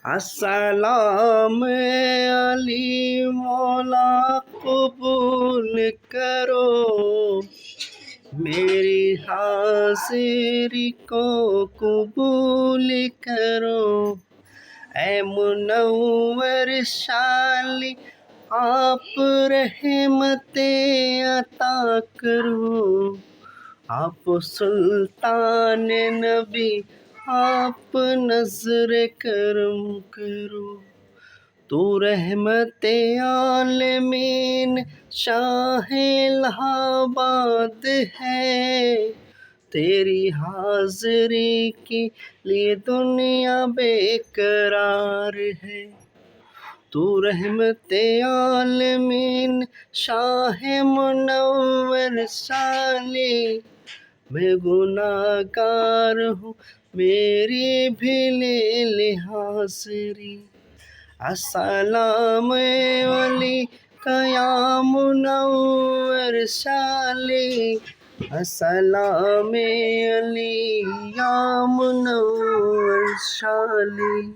السلام علی مولا قبول کرو، میری حاضری کو قبول کرو۔ اے منور شالی آپ رحمتیں عطا کرو، آپ سلطان نبی آپ نظر کرم کرو۔ تو رحمت عالمین شاہ الہ آباد ہے، تیری حاضری کے لیے دنیا بے قرار ہے۔ تو رحمت عالمین شاہ منور شالی، میں گناہ گار ہوں میری بھی لے لے حاضری۔ السلام علیکہ یا منور شالی، السلام علیکہ یا منور شالی۔